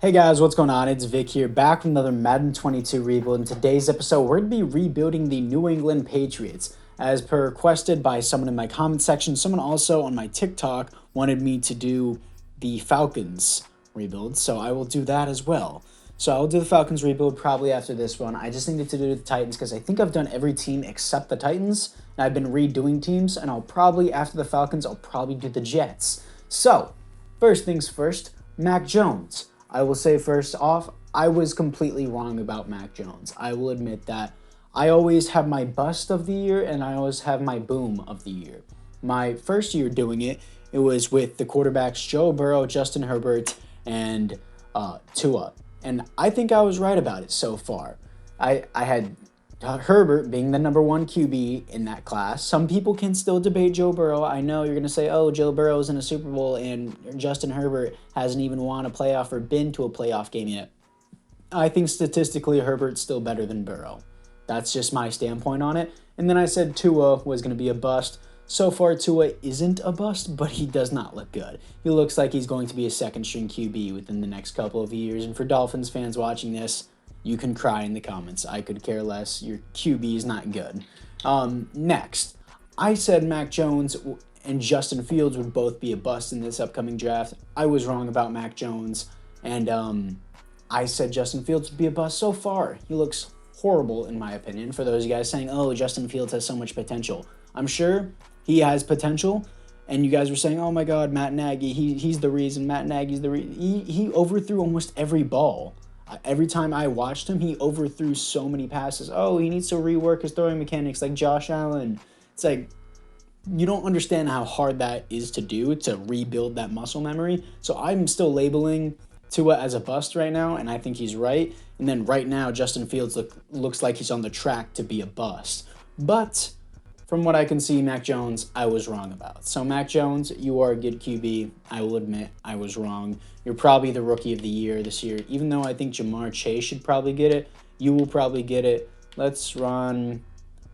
Hey guys, what's going on? It's Vic here, back with another Madden 22 rebuild. In today's episode, we're going to be rebuilding the New England Patriots. As per requested by someone in my comment section, someone also on my TikTok wanted me to do the Falcons rebuild, so I will do that as well. So I'll do the Falcons rebuild probably after this one. I just needed to do the Titans because I think I've done every team except the Titans, and I've been redoing teams, and I'll probably, after the Falcons, I'll probably do the Jets. So, first things first, Mac Jones. I will say first off, I was completely wrong about Mac Jones. I will admit that. I always have my bust of the year and I always have my boom of the year. My first year doing it, it was with the quarterbacks Joe Burrow, Justin Herbert, and Tua. And I think I was right about it so far. I had Herbert being the number one QB in that class. Some people can still debate Joe Burrow. I know you're going to say, oh, Joe Burrow's in a Super Bowl and Justin Herbert hasn't even won a playoff or been to a playoff game yet. I think statistically Herbert's still better than Burrow. That's just my standpoint on it. And then I said Tua was going to be a bust. So far, Tua isn't a bust, but he does not look good. He looks like he's going to be a second-string QB within the next couple of years. And for Dolphins fans watching this, you can cry in the comments. I could care less. Your QB is not good. Next, I said Mac Jones and Justin Fields would both be a bust in this upcoming draft. I was wrong about Mac Jones, and I said Justin Fields would be a bust. So far, he looks horrible in my opinion. For those of you guys saying, oh, Justin Fields has so much potential. I'm sure he has potential, and you guys were saying, oh my God, Matt Nagy, he's the reason. Matt Nagy's the reason. He overthrew almost every ball. Every time I watched him, he overthrew so many passes. Oh, he needs to rework his throwing mechanics like Josh Allen. It's like, you don't understand how hard that is to do, to rebuild that muscle memory. So I'm still labeling Tua as a bust right now, and I think he's right. And then right now, Justin Fields looks like he's on the track to be a bust. But from what I can see, Mac Jones, I was wrong about. So Mac Jones, you are a good QB. I will admit I was wrong. You're probably the rookie of the year this year. Even though I think Jamar Chase should probably get it, you will probably get it. Let's run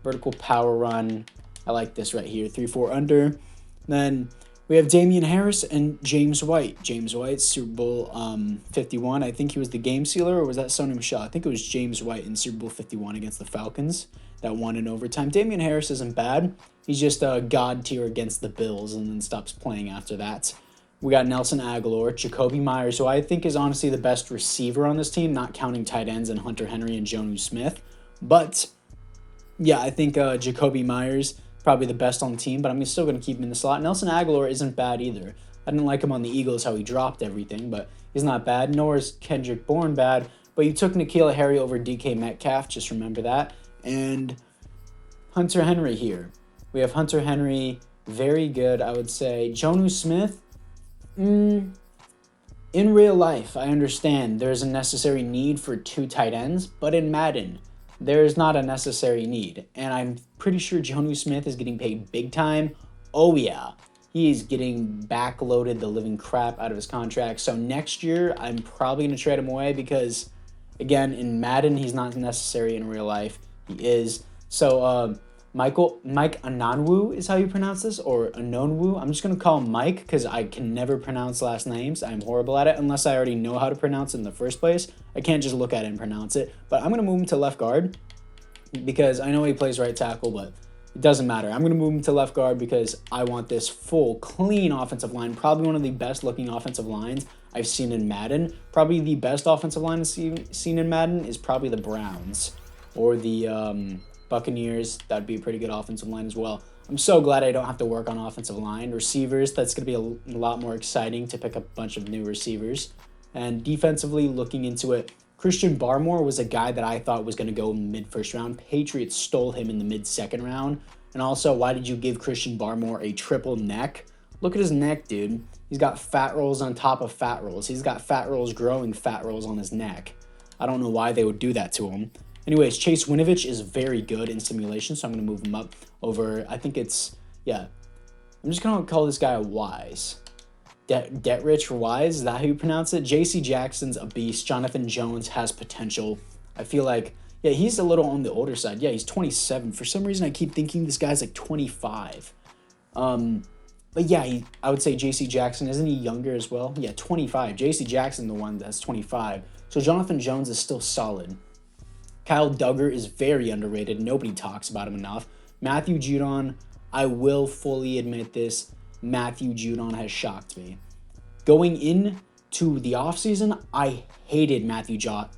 vertical power run. I like this right here, 3-4 under. Then we have Damian Harris and James White. James White, Super Bowl 51. I think he was the game sealer, or was that Sony Michel? I think it was James White in Super Bowl 51 against the Falcons that won in overtime. Damian Harris isn't bad. He's just a god tier against the Bills and then stops playing after that. We got Nelson Aguilar, Jacoby Myers, who I think is honestly the best receiver on this team, not counting tight ends and Hunter Henry and Jonnu Smith. But yeah, I think Jacoby Myers probably the best on the team, but I'm still going to keep him in the slot. Nelson Aguilar isn't bad either. I didn't like him on the Eagles, how he dropped everything, but he's not bad. Nor is Kendrick Bourne bad, but you took N'Keal Harry over DK Metcalf, just remember that. And Hunter Henry here. We have Hunter Henry, very good, I would say. Jonnu Smith, in real life, I understand there's a necessary need for two tight ends, but in Madden, there's not a necessary need. And I'm pretty sure Jonnu Smith is getting paid big time. Oh yeah, he is getting backloaded the living crap out of his contract. So next year, I'm probably going to trade him away because, again, in Madden, he's not necessary in real life. He is. So Mike Anonwu is how you pronounce this, or Anonwu. I'm just going to call him Mike because I can never pronounce last names. I'm horrible at it unless I already know how to pronounce it in the first place. I can't just look at it and pronounce it. But I'm going to move him to left guard because I know he plays right tackle, but it doesn't matter. I'm going to move him to left guard because I want this full, clean offensive line. Probably one of the best looking offensive lines I've seen in Madden. Probably the best offensive line I've seen in Madden is probably the Browns or the Buccaneers. That'd be a pretty good offensive line as well. I'm so glad I don't have to work on offensive line. Receivers, that's going to be a lot more exciting to pick up a bunch of new receivers. And defensively, looking into it, Christian Barmore was a guy that I thought was going to go mid-first round. Patriots stole him in the mid-second round. And also, why did you give Christian Barmore a triple neck? Look at his neck, dude. He's got fat rolls on top of fat rolls. He's got fat rolls growing fat rolls on his neck. I don't know why they would do that to him. Anyways, Chase Winovich is very good in simulation, so I'm going to move him up over, I think it's, yeah. I'm just going to call this guy a Wise. Detrich Wise, is that how you pronounce it? J.C. Jackson's a beast. Jonathan Jones has potential. I feel like, yeah, he's a little on the older side. Yeah, he's 27. For some reason, I keep thinking this guy's like 25. But yeah, I would say J.C. Jackson, isn't he younger as well? Yeah, 25. J.C. Jackson, the one that's 25. So Jonathan Jones is still solid. Kyle Duggar is very underrated. Nobody talks about him enough. Matthew Judon, I will fully admit this, Matthew Judon has shocked me. Going into the offseason, I hated Matthew Judon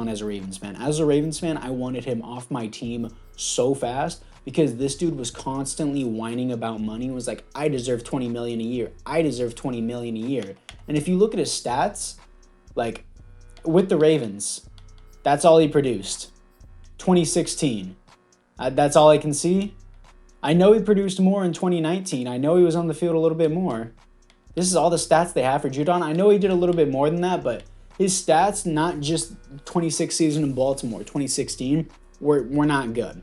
as a Ravens fan. As a Ravens fan, I wanted him off my team so fast because this dude was constantly whining about money. He was like, I deserve $20 million a year. I deserve $20 million a year. And if you look at his stats, like with the Ravens, that's all he produced. 2016. That's all I can see. I know he produced more in 2019. I know he was on the field a little bit more. This is all the stats they have for Judon. I know he did a little bit more than that, but his stats, not just 26 season in Baltimore, 2016, were not good.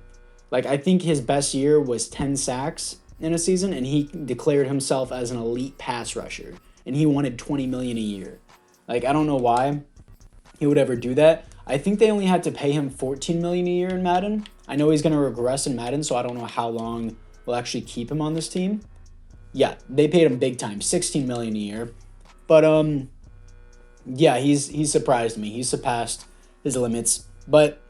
Like, I think his best year was 10 sacks in a season, and he declared himself as an elite pass rusher, and he wanted $20 million a year. Like, I don't know why he would ever do that. I think they only had to pay him $14 million a year in Madden. I know he's going to regress in Madden, so I don't know how long we'll actually keep him on this team. Yeah, they paid him big time, $16 million a year. But yeah, he's surprised me. He's surpassed his limits. But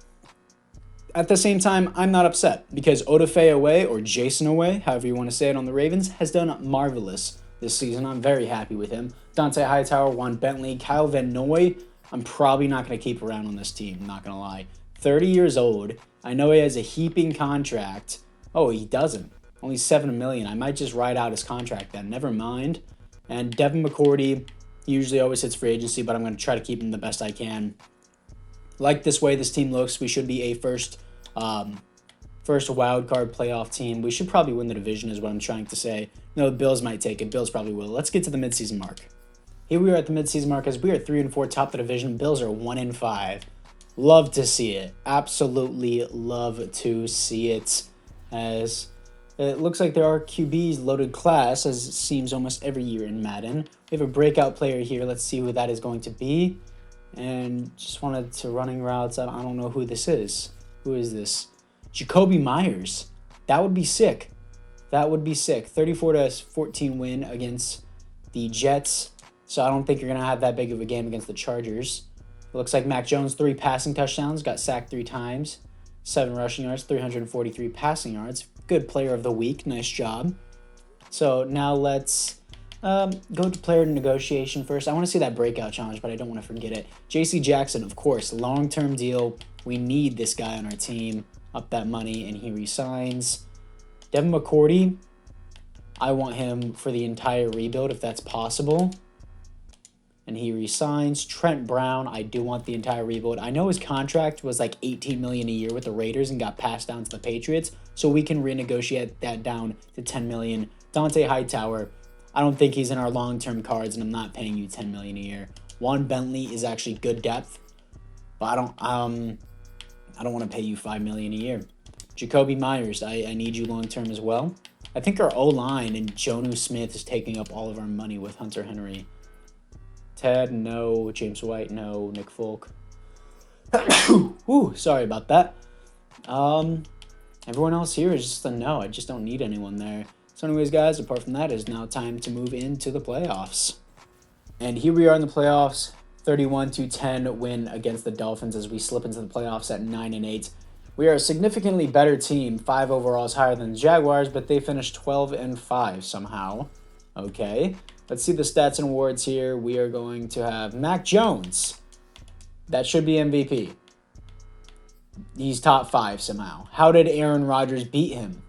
at the same time, I'm not upset because Odafe Away, or Jason Away, however you want to say it on the Ravens, has done marvelous this season. I'm very happy with him. Dante Hightower, Juan Bentley, Kyle Van Noy, I'm probably not going to keep around on this team, not going to lie. 30 years old. I know he has a heaping contract. Oh, he doesn't. Only $7 million. I might just ride out his contract then. Never mind. And Devin McCourty, he usually always hits free agency, but I'm going to try to keep him the best I can. Like this way this team looks, we should be a first wild card playoff team. We should probably win the division is what I'm trying to say. No, the Bills might take it. Bills probably will. Let's get to the midseason mark. Here we are at the midseason mark as we are 3-4 top the division. Bills are 1-5. Love to see it. Absolutely love to see it. As it looks like there are QBs loaded class, as it seems almost every year in Madden. We have a breakout player here. Let's see who that is going to be. And just wanted to running routes. I don't know who this is. Who is this? Jacoby Myers. That would be sick. That would be sick. 34-14 win against the Jets. So I don't think you're going to have that big of a game against the Chargers. It looks like Mac Jones, 3 passing touchdowns, got sacked 3 times, 7 rushing yards, 343 passing yards. Good player of the week. Nice job. So now let's go to player negotiation first. I want to see that breakout challenge, but I don't want to forget it. J.C. Jackson, of course, long-term deal. We need this guy on our team. Up that money, and he resigns. Devin McCourty, I want him for the entire rebuild if that's possible. And he resigns. Trent Brown, I do want the entire rebuild. I know his contract was like $18 million a year with the Raiders and got passed down to the Patriots, so we can renegotiate that down to $10 million. Dante Hightower, I don't think he's in our long-term cards, and I'm not paying you $10 million a year. Juan Bentley is actually good depth, but I don't want to pay you $5 million a year. Jacoby Myers, I need you long-term as well. I think our O-line and Jonnu Smith is taking up all of our money with Hunter Henry. Ted, no. James White, no. Nick Folk. Ooh, sorry about that. Everyone else here is just a no. I just don't need anyone there. So anyways, guys, apart from that, it is now time to move into the playoffs. And here we are in the playoffs. 31-10 win against the Dolphins as we slip into the playoffs at 9-8. We are a significantly better team. 5 overall is higher than the Jaguars, but they finished 12-5 somehow. Okay. Let's see the stats and awards here. We are going to have Mac Jones. That should be MVP. He's top 5 somehow. How did Aaron Rodgers beat him?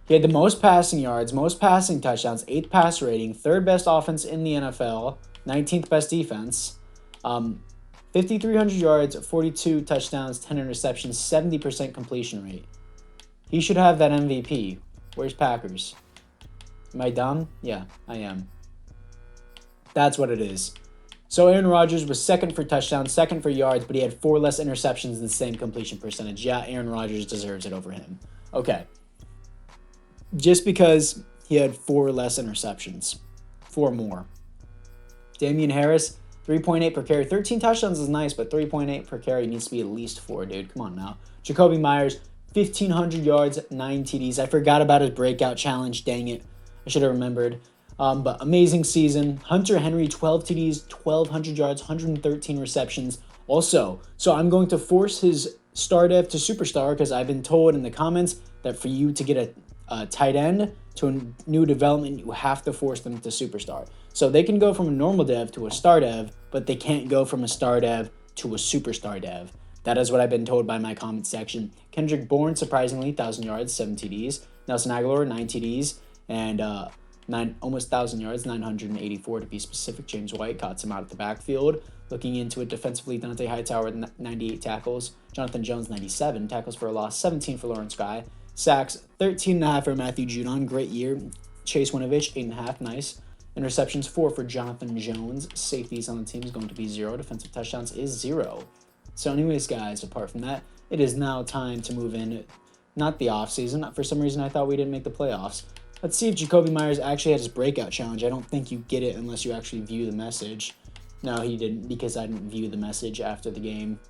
He had the most passing yards, most passing touchdowns, 8th pass rating, 3rd best offense in the NFL, 19th best defense, 5,300 yards, 42 touchdowns, 10 interceptions, 70% completion rate. He should have that MVP. Where's Packers? Am I dumb? Yeah, I am. That's what it is. So Aaron Rodgers was 2nd for touchdowns, 2nd for yards, but he had 4 less interceptions and the same completion percentage. Yeah, Aaron Rodgers deserves it over him. Okay. Just because he had 4 less interceptions. 4 more. Damian Harris, 3.8 per carry. 13 touchdowns is nice, but 3.8 per carry needs to be at least 4, dude. Come on now. Jacoby Myers, 1,500 yards, 9 TDs. I forgot about his breakout challenge. Dang it. I should have remembered. But amazing season. Hunter Henry, 12 TDs, 1,200 yards, 113 receptions. Also, so I'm going to force his star dev to superstar because I've been told in the comments that for you to get a tight end to a new development, you have to force them to superstar. So they can go from a normal dev to a star dev, but they can't go from a star dev to a superstar dev. That is what I've been told by my comment section. Kendrick Bourne, surprisingly, 1,000 yards, 7 TDs. Nelson Aguilar, 9 TDs, and almost 1,000 yards, 984 to be specific. James White caught some out of the backfield. Looking into it defensively, Dante Hightower, 98 tackles. Jonathan Jones, 97 tackles for a loss, 17 for Lawrence Guy. Sacks, 13.5 for Matthew Judon, great year. Chase Winovich, 8.5, nice. Interceptions, 4 for Jonathan Jones. Safeties on the team is going to be 0. Defensive touchdowns is 0. So anyways, guys, apart from that, it is now time to move in, not the offseason. For some reason, I thought we didn't make the playoffs. Let's see if Jacoby Myers actually had his breakout challenge. I don't think you get it unless you actually view the message. No, he didn't because I didn't view the message after the game.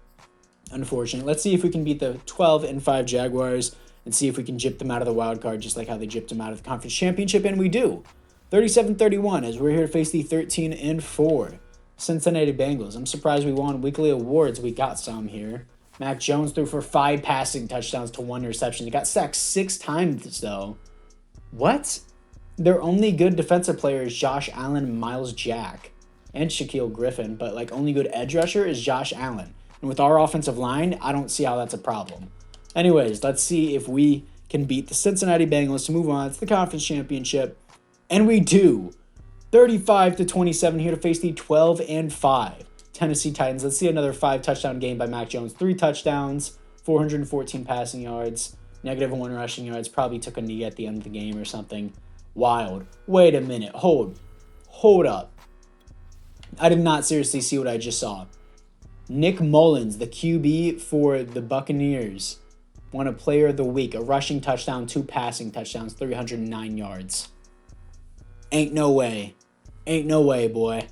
Unfortunately. Let's see if we can beat the 12-5 Jaguars and see if we can gyp them out of the wild card just like how they gypped them out of the conference championship, and we do. 37-31 as we're here to face the 13-4 Cincinnati Bengals. I'm surprised we won weekly awards. We got some here. Mac Jones threw for 5 passing touchdowns to 1 interception. He got sacked 6 times, though. What? Their only good defensive player is Josh Allen, Miles Jack, and Shaquille Griffin, but like only good edge rusher is Josh Allen. And with our offensive line, I don't see how that's a problem. Anyways, let's see if we can beat the Cincinnati Bengals to move on to the conference championship. And we do. 35-27 here to face the 12-5 Tennessee Titans. Let's see another 5-touchdown game by Mac Jones. 3 touchdowns, 414 passing yards, -1 rushing yards. Probably took a knee at the end of the game or something. Wild. Wait a minute. Hold up. I did not seriously see what I just saw. Nick Mullins, the QB for the Buccaneers, won a player of the week. A rushing touchdown, 2 passing touchdowns, 309 yards. Ain't no way. Ain't no way, boy.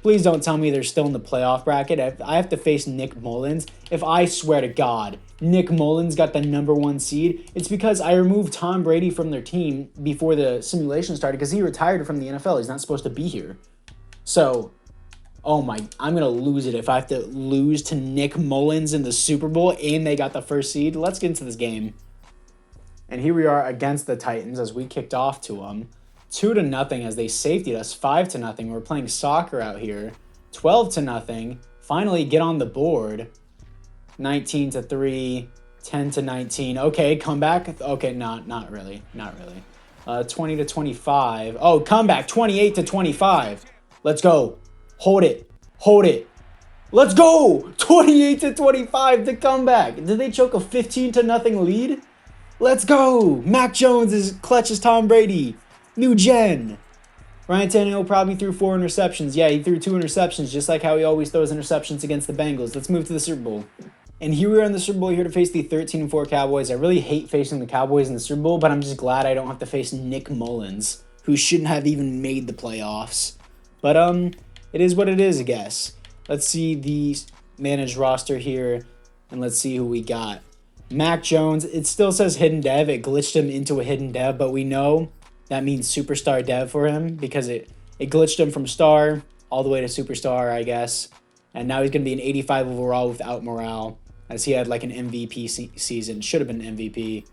Please don't tell me they're still in the playoff bracket. I have to face Nick Mullins. If I swear to God, Nick Mullins got the number 1 seed, it's because I removed Tom Brady from their team before the simulation started because he retired from the NFL. He's not supposed to be here. So, I'm going to lose it if I have to lose to Nick Mullins in the Super Bowl and they got the 1st seed. Let's get into this game. And here we are against the Titans as we kicked off to them. 2-0 as they safetied us. 5-0. We're playing soccer out here. 12-0. Finally get on the board. 19-3. 10-19. Okay, comeback. Okay, not really. 20-25. Oh, comeback. 28-25. Let's go. Hold it. Let's go. 28-25 to comeback. Did they choke a 15-0 lead? Let's go. Mac Jones is clutch as Tom Brady. New gen. Ryan Tannehill probably threw 4 interceptions. Yeah, he threw 2 interceptions, just like how he always throws interceptions against the Bengals. Let's move to the Super Bowl. And here we are in the Super Bowl, here to face the 13-4 Cowboys. I really hate facing the Cowboys in the Super Bowl, but I'm just glad I don't have to face Nick Mullins, who shouldn't have even made the playoffs. But it is what it is, I guess. Let's see the managed roster here, and let's see who we got. Mac Jones, it still says hidden dev. It glitched him into a hidden dev, but we know that means superstar dev for him because it glitched him from star all the way to superstar, I guess. And now he's going to be an 85 overall without morale, as he had like an MVP season. Should have been an MVP.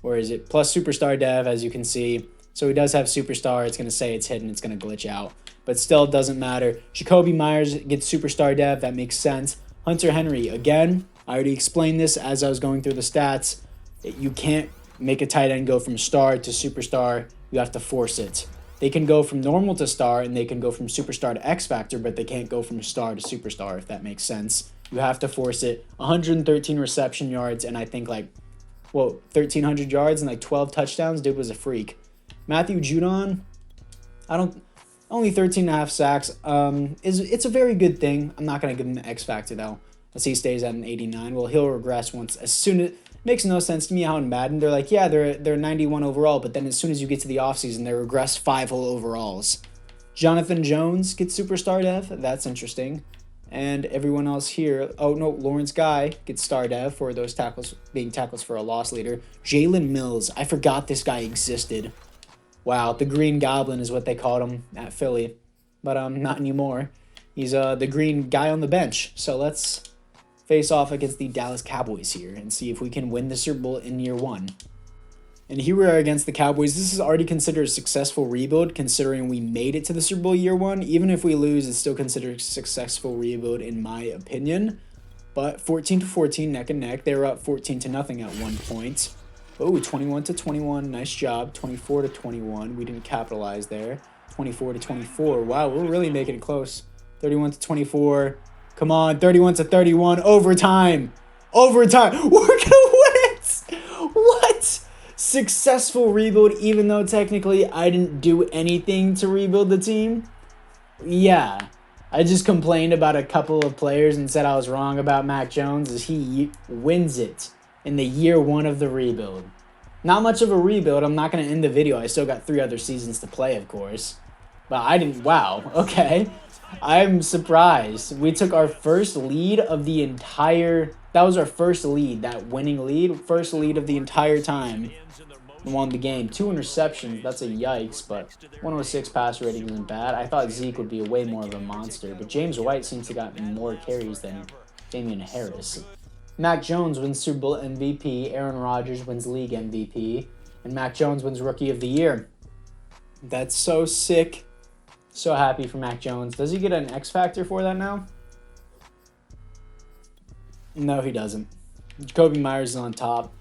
Or is it plus superstar dev, as you can see. So he does have superstar. It's going to say it's hidden. It's going to glitch out. But still, it doesn't matter. Jacoby Myers gets superstar dev. That makes sense. Hunter Henry, again, I already explained this as I was going through the stats. You can't make a tight end go from star to superstar. You have to force it. They can go from normal to star, and they can go from superstar to X Factor, but they can't go from star to superstar, if that makes sense. You have to force it. 113 reception yards, and I think 1,300 yards and 12 touchdowns. Dude was a freak. Matthew Judon, only 13.5 sacks. It's a very good thing. I'm not going to give him an X Factor, though, as he stays at an 89. Well, he'll regress as soon as... Makes no sense to me how in Madden they're like, yeah, they're 91 overall, but then as soon as you get to the offseason, they regress 5 whole overalls. Jonathan Jones gets superstar dev. That's interesting. And everyone else here, oh no, Lawrence Guy gets star dev for those tackles, being tackles for a loss leader. Jalen Mills, I forgot this guy existed. Wow, the Green Goblin is what they called him at Philly, but not anymore. He's the green guy on the bench. So let's face off against the Dallas Cowboys here and see if we can win the Super Bowl in year 1. And here we are against the Cowboys. This is already considered a successful rebuild considering we made it to the Super Bowl year 1. Even if we lose, it's still considered a successful rebuild in my opinion. But 14-14, neck and neck. They were up 14-0 at one point. Oh, 21-21, nice job. 24-21, we didn't capitalize there. 24-24, wow, we're really making it close. 31-24, come on, 31-31, overtime. Overtime, we're gonna win it! What? Successful rebuild, even though technically I didn't do anything to rebuild the team. Yeah, I just complained about a couple of players and said I was wrong about Mac Jones as he wins it in the year 1 of the rebuild. Not much of a rebuild. I'm not going to end the video. I still got 3 other seasons to play, of course. But I didn't. Wow. Okay. I'm surprised. We took our first lead of the entire... That was our first lead. That winning lead. First lead of the entire time. We won the game. 2 interceptions. That's a yikes. But 106 passer rating isn't bad. I thought Zeke would be way more of a monster. But James White seems to have gotten more carries than Damian Harris. Mac Jones wins Super Bowl MVP, Aaron Rodgers wins League MVP, and Mac Jones wins Rookie of the Year. That's so sick. So happy for Mac Jones. Does he get an X Factor for that now? No, he doesn't. Jacoby Myers is on top.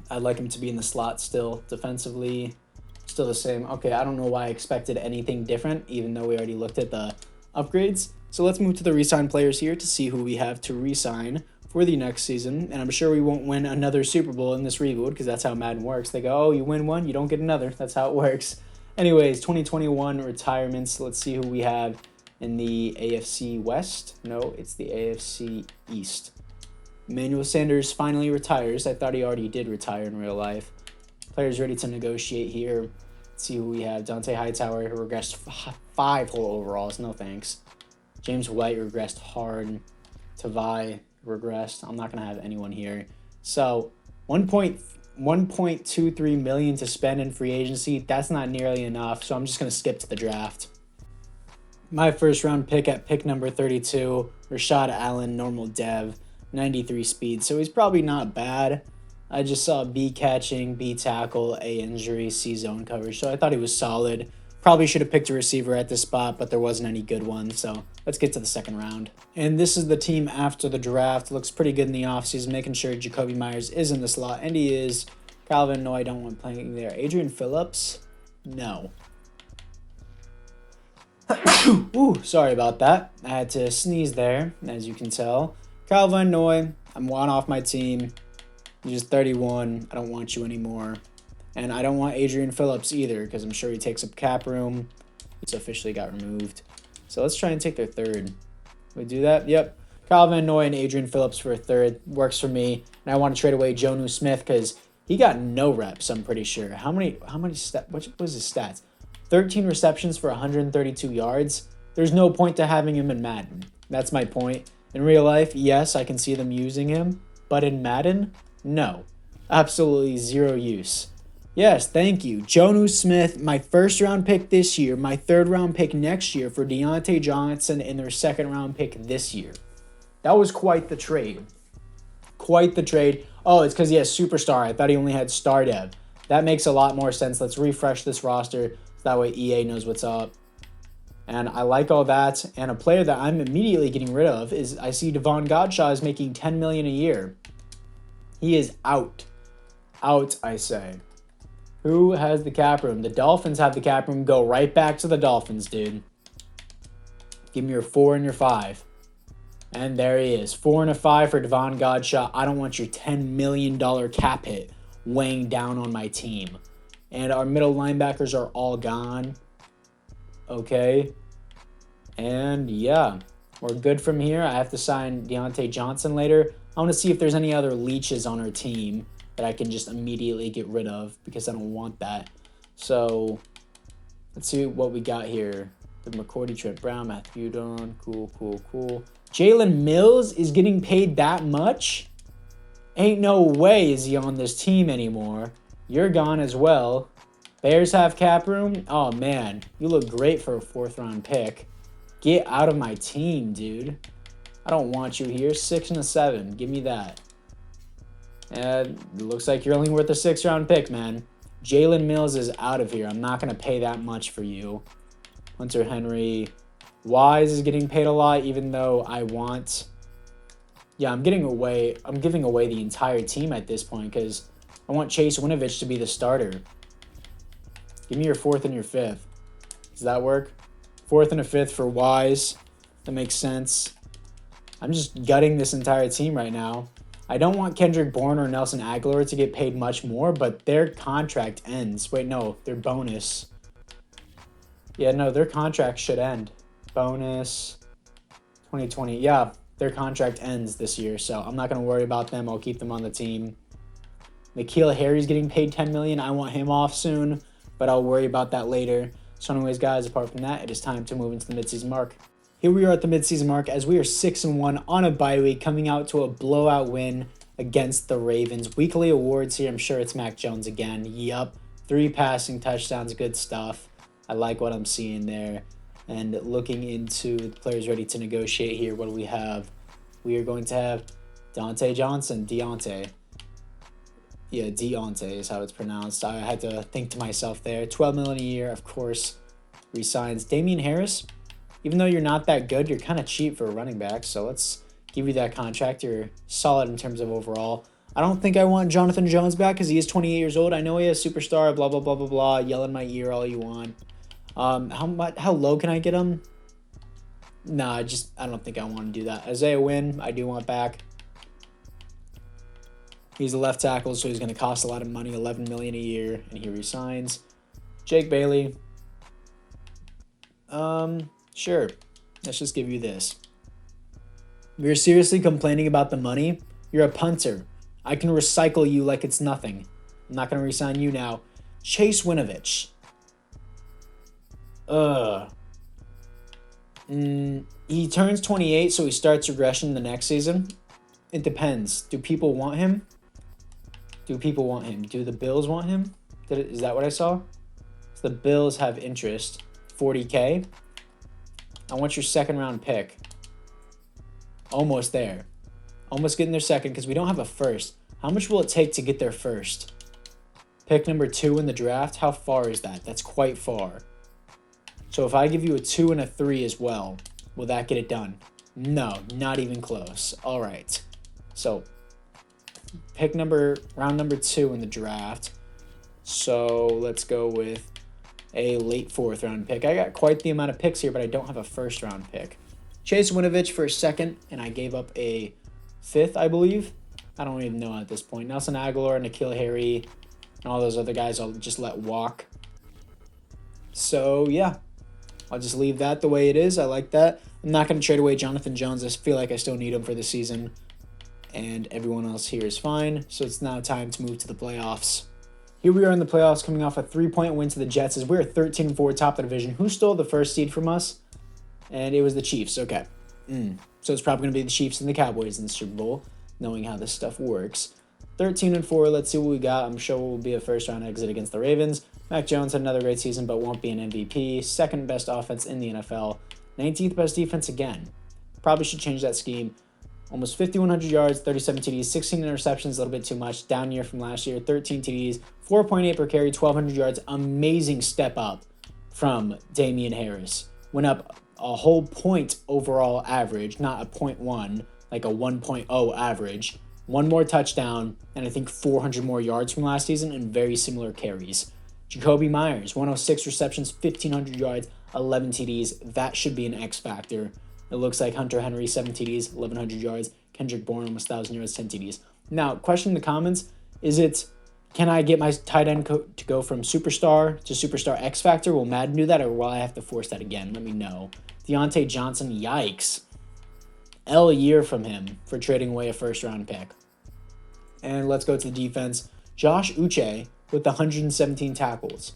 I'd like him to be in the slot still. Defensively, still the same. Okay, I don't know why I expected anything different, even though we already looked at the upgrades. So let's move to the Resign Players here to see who we have to resign for the next season. And I'm sure we won't win another Super Bowl in this rebuild because that's how Madden works. They go, oh, you win one, you don't get another. That's how it works. Anyways, 2021 retirements. Let's see who we have in the AFC West. No, it's the AFC East. Emmanuel Sanders finally retires. I thought he already did retire in real life. Players ready to negotiate here. Let's see who we have. Dante Hightower regressed 5 whole overalls. No thanks. James White regressed hard. Tavai regressed. I'm not going to have anyone here. So 1.23 million to spend in free agency. That's not nearly enough. So I'm just going to skip to the draft. My first round pick at pick number 32, Rashad Allen, normal dev, 93 speed. So he's probably not bad. I just saw B catching, B tackle, A injury, C zone coverage. So I thought he was solid. Probably should have picked a receiver at this spot, but there wasn't any good ones. So let's get to the second round. And this is the team after the draft. Looks pretty good in the offseason, making sure Jacoby Myers is in the slot. And he is. Calvin, no, I don't want playing there. Adrian Phillips? No. Ooh, sorry about that. I had to sneeze there, as you can tell. Calvin Noy, I'm one off my team. You're just 31. I don't want you anymore. And I don't want Adrian Phillips either, because I'm sure he takes up cap room. It's officially got removed. So let's try and take their third. We do that? Yep. Calvin Noy and Adrian Phillips for a third. Works for me. And I want to trade away Jonnu Smith because he got no reps, I'm pretty sure. How many steps? What was his stats? 13 receptions for 132 yards. There's no point to having him in Madden. That's my point. In real life, yes, I can see them using him. But in Madden, no. Absolutely zero use. Yes, thank you. Jonnu Smith, my first round pick this year, my third round pick next year for Deontay Johnson and their second round pick this year. That was quite the trade. Quite the trade. Oh, it's because he has superstar. I thought he only had star dev. That makes a lot more sense. Let's refresh this roster so that way EA knows what's up. And I like all that. And a player that I'm immediately getting rid of is I see Devon Godshaw is making $10 million a year. He is out. Out, I say. Who has the cap room? The Dolphins have the cap room. Go right back to the Dolphins, dude. Give me your 4 and your 5. And there he is. 4 and a 5 for Devon Godshaw. I don't want your $10 million cap hit weighing down on my team. And our middle linebackers are all gone. Okay. And yeah, we're good from here. I have to sign Deontay Johnson later. I want to see if there's any other leeches on our team that I can just immediately get rid of because I don't want that. So let's see what we got here. The McCourty, Trent Brown, Matthew Judon. Cool. Jalen Mills is getting paid that much? Ain't no way is he on this team anymore. You're gone as well. Bears have cap room? Oh, man. You look great for a 4th-round pick. Get out of my team, dude. I don't want you here. 6 and a 7. Give me that. And it looks like you're only worth a 6th-round pick, man. Jalen Mills is out of here. I'm not going to pay that much for you. Hunter Henry. Wise is getting paid a lot, even though I want... Yeah, I'm giving away the entire team at this point because I want Chase Winovich to be the starter. Give me your 4th and your 5th. Does that work? 4th and a 5th for Wise. That makes sense. I'm just gutting this entire team right now. I don't want Kendrick Bourne or Nelson Aguilar to get paid much more, but their contract ends. Wait, no, their bonus. Yeah, no, their contract should end. Bonus 2020. Yeah, their contract ends this year, so I'm not going to worry about them. I'll keep them on the team. N'Keal Harry's getting paid $10 million. I want him off soon, but I'll worry about that later. So anyways, guys, apart from that, it is time to move into the midseason mark. Here we are at the midseason mark as we are 6-1 on a bye week, coming out to a blowout win against the Ravens. Weekly awards here. I'm sure it's Mac Jones again. Yup. 3 passing touchdowns. Good stuff. I like what I'm seeing there. And looking into the players ready to negotiate here, what do we have? We are going to have Deontay Johnson. Deontay. Yeah, Deontay is how it's pronounced. I had to think to myself there. $12 million a year, of course. Resigns. Damian Harris. Even though you're not that good, you're kind of cheap for a running back. So let's give you that contract. You're solid in terms of overall. I don't think I want Jonathan Jones back because he is 28 years old. I know he is a superstar, blah, blah, blah, blah, blah. Yell in my ear all you want. How low can I get him? Nah, I don't think I want to do that. Isaiah Wynn, I do want back. He's a left tackle, so he's going to cost a lot of money, $11 million a year, and he resigns. Jake Bailey. Sure. Let's just give you this. If you're seriously complaining about the money, you're a punter. I can recycle you like it's nothing. I'm not going to resign you now. Chase Winovich. He turns 28, so he starts regression the next season. It depends. Do people want him? Do the Bills want him? Is that what I saw? So the Bills have interest. 40K. I want your 2nd-round pick. Almost there. Almost getting their 2nd because we don't have a 1st. How much will it take to get their 1st? Pick number 2 in the draft. How far is that? That's quite far. So if I give you a 2 and a 3 as well, will that get it done? No, not even close. All right. So round number 2 in the draft. So let's go with a late 4th-round pick. I got quite the amount of picks here, but I don't have a 1st-round pick. Chase Winovich for a 2nd, and I gave up a 5th, I believe. I don't even know at this point. Nelson Aguilar, N'Keal Harry, and all those other guys I'll just let walk. So, yeah. I'll just leave that the way it is. I like that. I'm not going to trade away Jonathan Jones. I feel like I still need him for the season. And everyone else here is fine. So it's now time to move to the playoffs. Here we are in the playoffs coming off a 3-point win to the Jets as we're 13-4 top of the division. Who stole the 1st seed from us? And it was the Chiefs. Okay. So it's probably going to be the Chiefs and the Cowboys in the Super Bowl, knowing how this stuff works. 13-4. Let's see what we got. I'm sure we'll be a 1st-round exit against the Ravens. Mac Jones had another great season, but won't be an MVP. 2nd best offense in the NFL. 19th best defense again. Probably should change that scheme. Almost 5,100 yards, 37 TDs, 16 interceptions, a little bit too much. Down year from last year, 13 TDs, 4.8 per carry, 1,200 yards. Amazing step up from Damian Harris. Went up a whole point overall average, not a 0.1, like a 1.0 average. 1 more touchdown, and I think 400 more yards from last season, and very similar carries. Jacoby Myers, 106 receptions, 1,500 yards, 11 TDs. That should be an X factor. It looks like Hunter Henry, 7 TDs, 1,100 yards. Kendrick Bourne, almost 1,000 yards, 10 TDs. Now, question in the comments, can I get my tight end to go from superstar to superstar X factor? Will Madden do that, or will I have to force that again? Let me know. Deontay Johnson, yikes. L year from him for trading away a 1st-round pick. And let's go to the defense. Josh Uche with 117 tackles.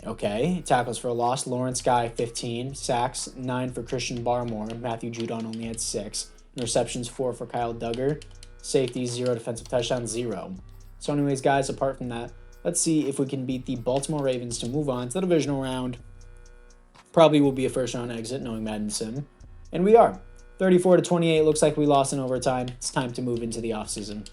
Okay, tackles for a loss. Lawrence Guy, 15. Sacks, 9 for Christian Barmore. Matthew Judon only had 6. Interceptions, 4 for Kyle Duggar. Safety, 0. Defensive touchdowns, 0. So anyways, guys, apart from that, let's see if we can beat the Baltimore Ravens to move on to the divisional round. Probably will be a first-round exit, knowing Madden Sim. And we are. 34-28, looks like we lost in overtime. It's time to move into the offseason.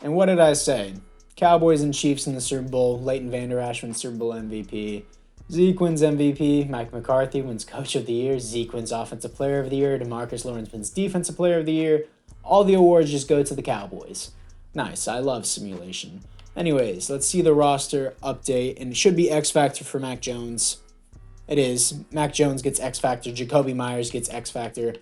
And what did I say? Cowboys and Chiefs in the Super Bowl. Leighton Vander Esch wins Super Bowl MVP. Zeke wins MVP. Mike McCarthy wins Coach of the Year. Zeke wins Offensive Player of the Year. DeMarcus Lawrence wins Defensive Player of the Year. All the awards just go to the Cowboys. Nice. I love simulation. Anyways, let's see the roster update. And it should be X Factor for Mac Jones. It is. Mac Jones gets X Factor. Jacoby Myers gets X Factor.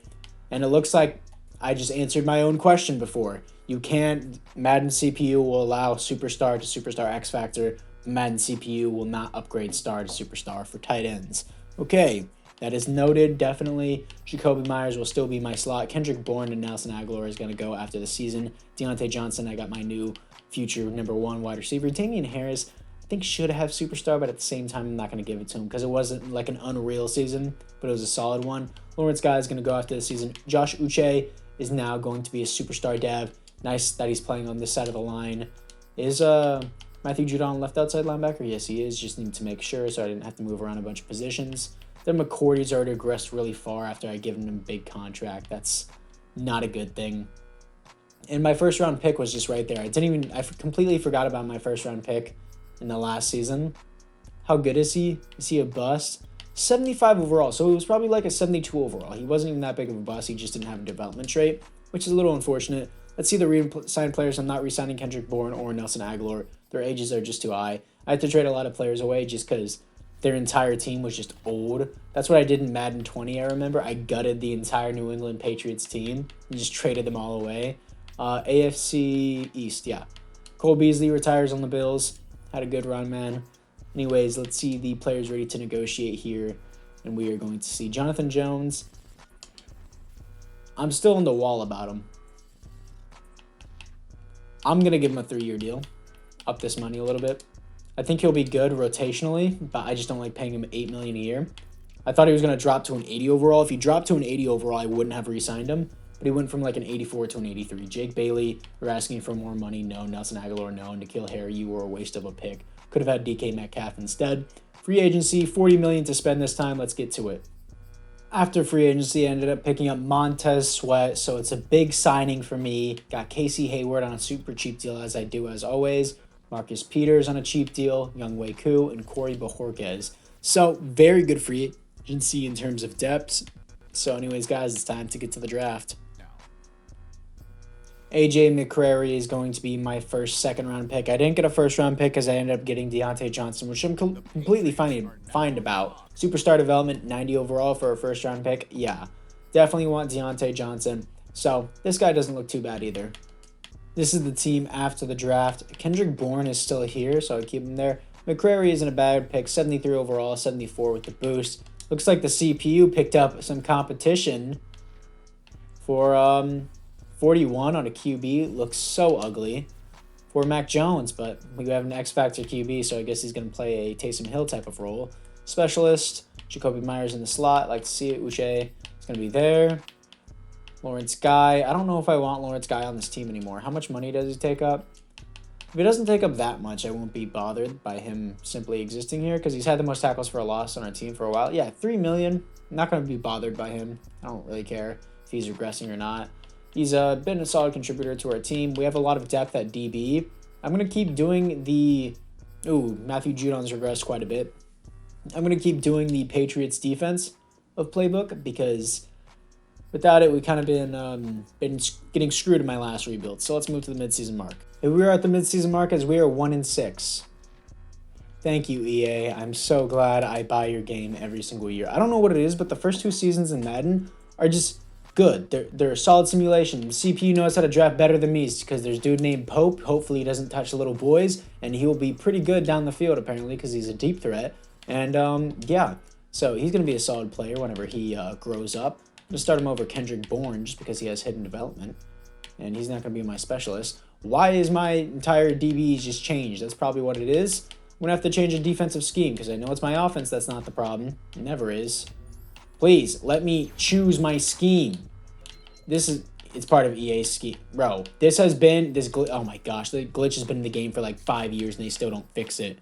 And it looks like I just answered my own question before. You can't, Madden CPU will allow Superstar to Superstar X Factor. Madden CPU will not upgrade Star to Superstar for tight ends. Okay, that is noted, definitely. Jacoby Myers will still be my slot. Kendrick Bourne and Nelson Aguilar is going to go after the season. Deontay Johnson, I got my new future number 1 wide receiver. Damian Harris, I think should have Superstar, but at the same time, I'm not going to give it to him because it wasn't like an unreal season, but it was a solid one. Lawrence Guy is going to go after the season. Josh Uche is now going to be a Superstar dev. Nice that he's playing on this side of the line. Is Matthew Judon left outside linebacker? Yes, he is. Just need to make sure so I didn't have to move around a bunch of positions. Then McCourty's already regressed really far after I given him a big contract. That's not a good thing. And my first round pick was just right there. I completely forgot about my first round pick in the last season. How good is he? Is he a bust? 75 overall, so it was probably like a 72 overall. He wasn't even that big of a bust. He just didn't have a development trait, which is a little unfortunate. Let's see the re-signed players. I'm not re-signing Kendrick Bourne or Nelson Aguilar. Their ages are just too high. I had to trade a lot of players away just because their entire team was just old. That's what I did in Madden 20, I remember. I gutted the entire New England Patriots team and just traded them all away. AFC East, yeah. Cole Beasley retires on the Bills. Had a good run, man. Anyways, let's see the players ready to negotiate here. And we are going to see Jonathan Jones. I'm still on the wall about him. I'm going to give him a 3-year deal. Up this money a little bit. I think he'll be good rotationally, but I just don't like paying him $8 million a year. I thought he was going to drop to an 80 overall. If he dropped to an 80 overall, I wouldn't have re-signed him. But he went from like an 84 to an 83. Jake Bailey, we're asking for more money. No. Nelson Aguilar, no. N'Keal Harry, you were a waste of a pick. Could have had DK Metcalf instead. Free agency, $40 million to spend this time. Let's get to it. After free agency, I ended up picking up Montez Sweat, so it's a big signing for me. Got Casey Hayward on a super cheap deal, as I do as always. Marcus Peters on a cheap deal, Younghoe Koo, and Corey Bojorquez. So, very good free agency in terms of depth. So anyways, guys, it's time to get to the draft. AJ McCrary is going to be my first second-round pick. I didn't get a first-round pick because I ended up getting Deontay Johnson, which I'm completely fine about. Superstar development, 90 overall for a first-round pick. Yeah, definitely want Deontay Johnson. So this guy doesn't look too bad either. This is the team after the draft. Kendrick Bourne is still here, so I'd keep him there. McCrary isn't a bad pick, 73 overall, 74 with the boost. Looks like the CPU picked up some competition for 41 on a QB. Looks so ugly for Mac Jones, but we have an X Factor QB, so I guess he's going to play a Taysom Hill type of role. Specialist, Jacoby Myers in the slot. Like to see it. Uche is going to be there. Lawrence Guy. I don't know if I want Lawrence Guy on this team anymore. How much money does he take up? If he doesn't take up that much, I won't be bothered by him simply existing here because he's had the most tackles for a loss on our team for a while. Yeah, $3 million. I'm not going to be bothered by him. I don't really care if he's regressing or not. He's been a solid contributor to our team. We have a lot of depth at DB. I'm going to keep doing the... Ooh, Matthew Judon's regressed quite a bit. I'm going to keep doing the Patriots defense of playbook because without it, we kind of been getting screwed in my last rebuild. So let's move to the midseason mark. Here we are at the midseason mark as we are 1-6. Thank you, EA. I'm so glad I buy your game every single year. I don't know what it is, but the first 2 seasons in Madden are just good. They're a solid simulation. The CPU knows how to draft better than me because there's a dude named Pope. Hopefully he doesn't touch the little boys, and he will be pretty good down the field apparently because he's a deep threat. And yeah, so he's going to be a solid player whenever he grows up. I'm going to start him over Kendrick Bourne just because he has hidden development, and he's not going to be my specialist. Why is my entire DB just changed? That's probably what it is. going to have to change a defensive scheme because I know it's my offense that's not the problem. It never is. Please, let me choose my scheme. It's part of EA's scheme. Bro, oh my gosh, the glitch has been in the game for like 5 years and they still don't fix it.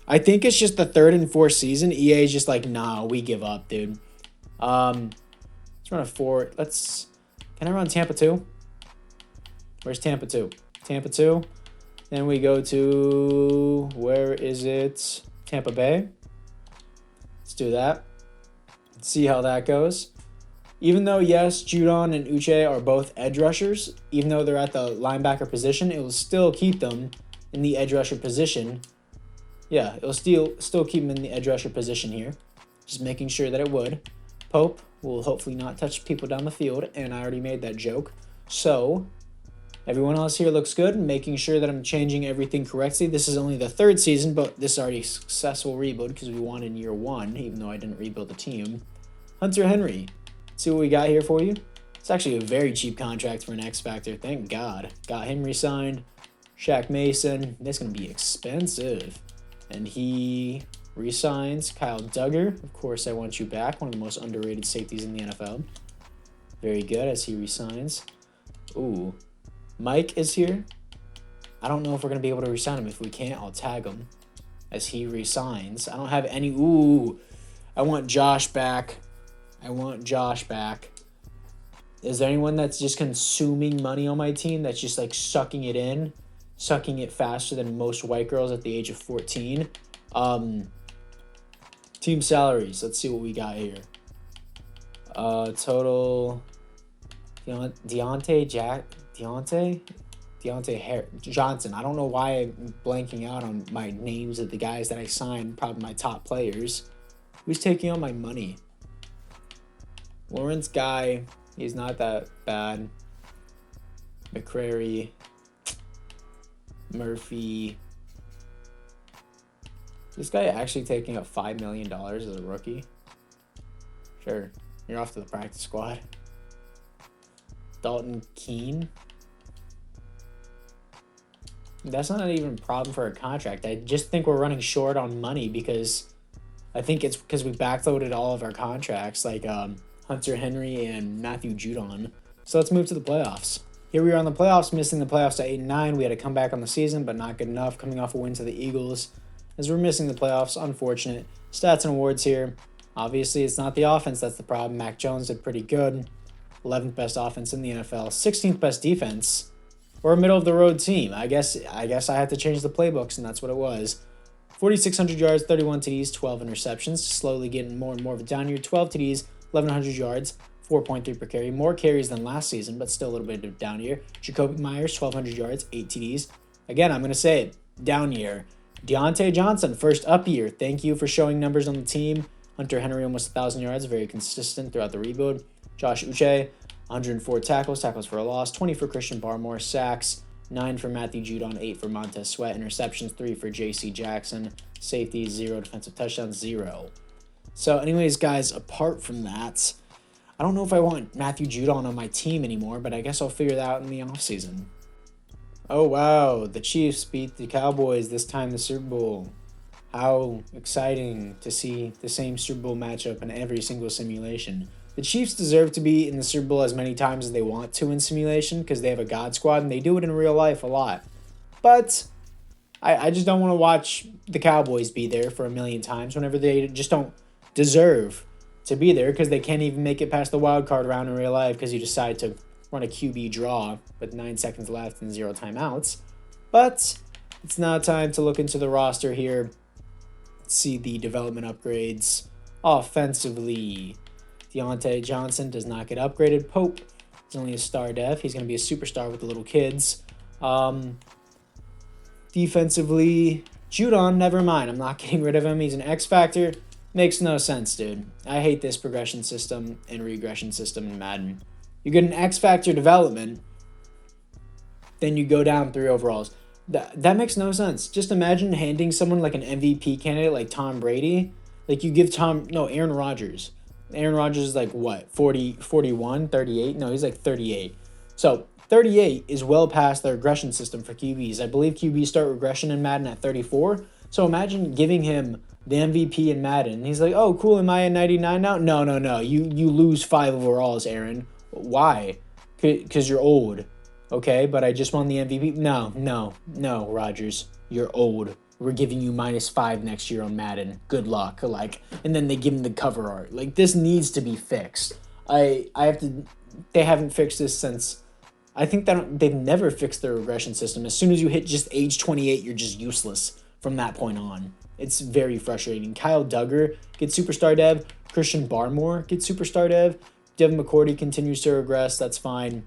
I think it's just the 3rd and 4th season. EA is just like, nah, we give up, dude. Let's run a 4. Can I run Tampa 2? Where's Tampa 2? Tampa 2. Then we go to, where is it? Tampa Bay. Let's do that. Let's see how that goes. Even though, yes, Judon and Uche are both edge rushers, even though they're at the linebacker position, it will still keep them in the edge rusher position. Yeah, it'll still keep them in the edge rusher position here. Just making sure that it would. Pope will hopefully not touch people down the field, and I already made that joke. So, everyone else here looks good, making sure that I'm changing everything correctly. This is only the 3rd season, but this is already a successful rebuild because we won in year 1, even though I didn't rebuild the team. Hunter Henry. See what we got here for you? It's actually a very cheap contract for an X Factor. Thank God. Got him re-signed. Shaq Mason. That's going to be expensive. And he re-signs Kyle Duggar. Of course, I want you back. One of the most underrated safeties in the NFL. Very good as he re-signs. Ooh. Mike is here. I don't know if we're going to be able to re-sign him. If we can't, I'll tag him as he re-signs. I don't have any. Ooh. I want Josh back. Is there anyone that's just consuming money on my team that's just like sucking it faster than most white girls at the age of 14? Team salaries. Let's see what we got here. Total Deontay Johnson. I don't know why I'm blanking out on my names of the guys that I signed, probably my top players. Who's taking on my money? Lawrence Guy, he's not that bad. McCrary, Murphy. This guy actually taking up $5 million as a rookie? Sure, you're off to the practice squad. Dalton Keene. That's not even a problem for a contract. I just think we're running short on money because I think it's because we backloaded all of our contracts, like Hunter Henry and Matthew Judon. So let's move to the playoffs. Here we are on the playoffs, missing the playoffs at 8-9. We had a comeback on the season, but not good enough, coming off a win to the Eagles. As we're missing the playoffs, unfortunate. Stats and awards here. Obviously, it's not the offense that's the problem. Mac Jones did pretty good. 11th best offense in the NFL. 16th best defense. We're a middle-of-the-road team. I guess I had to change the playbooks, and that's what it was. 4,600 yards, 31 TDs, 12 interceptions. Slowly getting more and more of a down year. 12 TDs, 1,100 yards, 4.3 per carry. More carries than last season, but still a little bit of down year. Jacoby Myers, 1,200 yards, 8 TDs. Again, I'm going to say it. Down year. Deontay Johnson, first up year. Thank you for showing numbers on the team. Hunter Henry, almost 1,000 yards. Very consistent throughout the rebuild. Josh Uche, 104 tackles for a loss. 20 for Christian Barmore. Sacks. 9 for Matthew Judon. 8 for Montez Sweat. Interceptions. 3 for J.C. Jackson. Safety. 0. Defensive touchdowns. 0. So anyways, guys, apart from that, I don't know if I want Matthew Judon on my team anymore, but I guess I'll figure that out in the offseason. Oh, wow. The Chiefs beat the Cowboys, this time the Super Bowl. How exciting to see the same Super Bowl matchup in every single simulation. The Chiefs deserve to be in the Super Bowl as many times as they want to in simulation because they have a God squad and they do it in real life a lot. But I just don't want to watch the Cowboys be there for a million times whenever they just don't deserve to be there because they can't even make it past the wild card round in real life because you decide to run a QB draw with 9 seconds left and 0 timeouts. But it's now time to look into the roster here, see the development upgrades. Offensively, Deontay Johnson does not get upgraded. Pope is only a star dev. He's going to be a superstar with the little kids. Defensively, Judon, never mind. I'm not getting rid of him. He's an X Factor. Makes no sense, dude. I hate this progression system and regression system in Madden. You get an X Factor development, then you go down 3 overalls. That makes no sense. Just imagine handing someone like an MVP candidate like Tom Brady. Like you give Aaron Rodgers. Aaron Rodgers is like what, 41, 38? No, he's like 38. So 38 is well past the regression system for QBs. I believe QBs start regression in Madden at 34. So imagine giving him the MVP in Madden. He's like, oh, cool, am I a 99 now? No, no, no. You lose 5 overalls, Aaron. Why? Because you're old. Okay, but I just won the MVP. No, no, no, Rodgers. You're old. We're giving you -5 next year on Madden. Good luck. Like, and then they give him the cover art. Like, this needs to be fixed. I have to. They haven't fixed this since. I think that they've never fixed their regression system. As soon as you hit just age 28, you're just useless from that point on. It's very frustrating. Kyle Duggar gets superstar dev. Christian Barmore gets superstar dev. Devin McCourty continues to regress. That's fine.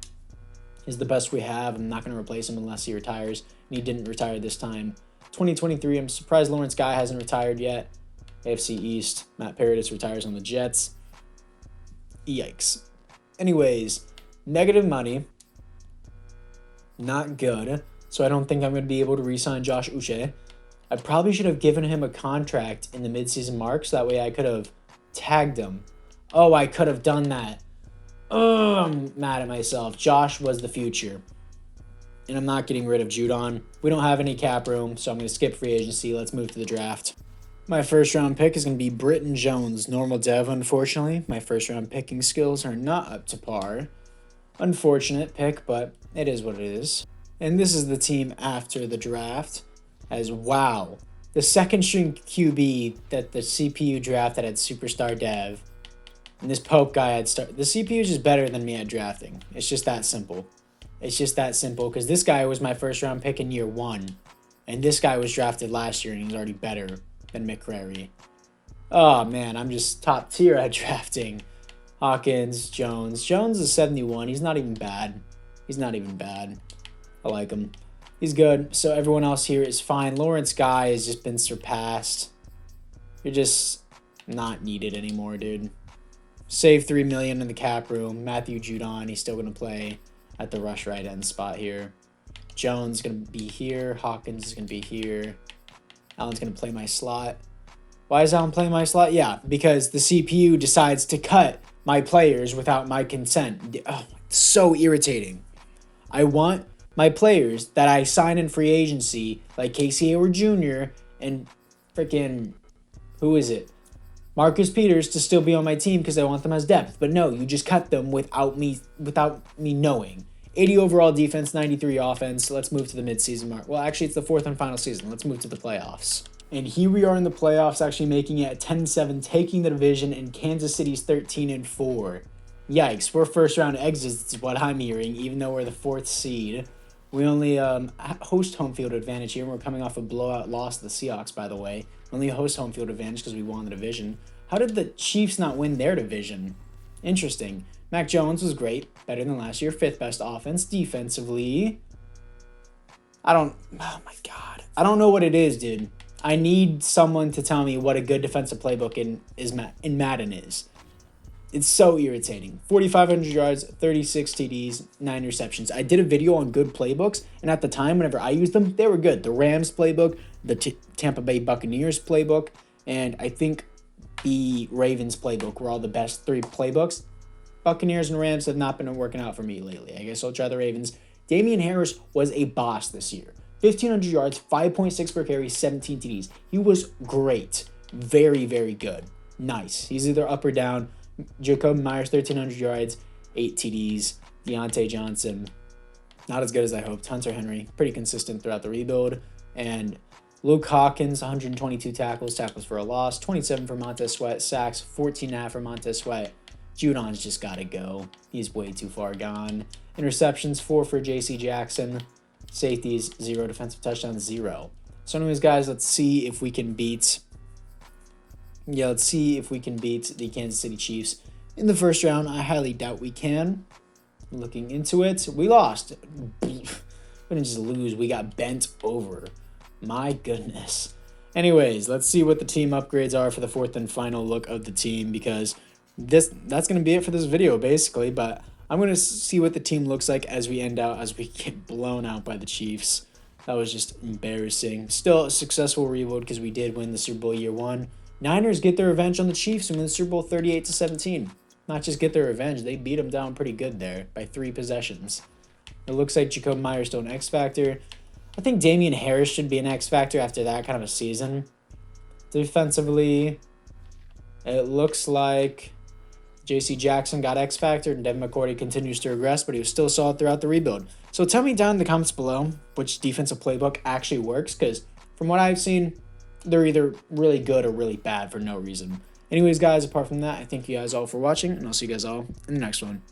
He's the best we have. I'm not going to replace him unless he retires. And he didn't retire this time. 2023, I'm surprised Lawrence Guy hasn't retired yet. AFC East, Matt Paradis retires on the Jets. Yikes. Anyways, negative money. Not good. So I don't think I'm going to be able to re-sign Josh Uche. I probably should have given him a contract in the midseason mark so that way I could have tagged him. Oh, I could have done that. Oh, I'm mad at myself. Josh was the future. And I'm not getting rid of Judon. We don't have any cap room, so I'm going to skip free agency. Let's move to the draft. My first round pick is going to be Britton Jones. Normal dev, unfortunately. My first round picking skills are not up to par. Unfortunate pick, but it is what it is. And this is the team after the draft. As wow, the second string QB that the CPU drafted at superstar dev. And this Pope guy had start. The CPU is just better than me at drafting. It's just that simple. It's just that simple because this guy was my first round pick in year 1. And this guy was drafted last year and he's already better than McCrary. Oh man, I'm just top tier at drafting. Hawkins, Jones. Jones is 71. He's not even bad. He's not even bad. I like him. He's good. So everyone else here is fine. Lawrence Guy has just been surpassed. You're just not needed anymore, dude. Save $3 million in the cap room. Matthew Judon, he's still going to play at the rush right end spot here. Jones is going to be here. Hawkins is going to be here. Allen's going to play my slot. Why is Allen playing my slot? Yeah, because the CPU decides to cut my players without my consent. Oh, so irritating. I want my players that I sign in free agency, like Casey Hayward Jr. and freaking, who is it? Marcus Peters, to still be on my team because I want them as depth. But no, you just cut them without me knowing. 80 overall defense, 93 offense. Let's move to the midseason mark. Well, actually, it's the 4th and final season. Let's move to the playoffs. And here we are in the playoffs, actually making it 10-7, taking the division, and Kansas City's 13-4. Yikes, we're first round exits is what I'm hearing, even though we're the 4th seed. We only host home field advantage here. We're coming off a blowout loss to the Seahawks, by the way. Only host home field advantage because we won the division. How did the Chiefs not win their division? Interesting. Mac Jones was great. Better than last year. 5th best offense. Defensively, oh my God. I don't know what it is, dude. I need someone to tell me what a good defensive playbook in Madden is. It's so irritating. 4,500 yards, 36 TDs, 9 receptions. I did a video on good playbooks, and at the time, whenever I used them, they were good. The Rams playbook, the Tampa Bay Buccaneers playbook, and I think the Ravens playbook were all the best 3 playbooks. Buccaneers and Rams have not been working out for me lately. I guess I'll try the Ravens. Damian Harris was a boss this year. 1,500 yards, 5.6 per carry, 17 TDs. He was great. Very, very good. Nice. He's either up or down. Jacob Myers, 1,300 yards, 8 TDs. Deontay Johnson, not as good as I hoped. Hunter Henry, pretty consistent throughout the rebuild. And Luke Hawkins, 122 tackles for a loss, 27 for Montez Sweat, sacks, 14.5 for Montez Sweat. Judon's just got to go. He's way too far gone. Interceptions, 4 for J.C. Jackson. Safeties, 0. Defensive touchdowns, 0. So anyways, guys, let's see if we can beat the Kansas City Chiefs in the first round. I highly doubt we can. Looking into it, we lost. We didn't just lose, we got bent over. My goodness. Anyways, let's see what the team upgrades are for the 4th and final look of the team, because that's going to be it for this video, basically. But I'm going to see what the team looks like as we end out, as we get blown out by the Chiefs. That was just embarrassing. Still a successful rebuild because we did win the Super Bowl year 1. Niners get their revenge on the Chiefs and win the Super Bowl 38-17. Not just get their revenge, they beat them down pretty good there by 3 possessions. It looks like Jacob Myers still an X factor. I think Damian Harris should be an X factor after that kind of a season. Defensively, it looks like J.C. Jackson got X factor and Devin McCourty continues to regress, but he was still solid throughout the rebuild. So tell me down in the comments below which defensive playbook actually works, because from what I've seen, they're either really good or really bad for no reason. Anyways, guys, apart from that, I thank you guys all for watching, and I'll see you guys all in the next one.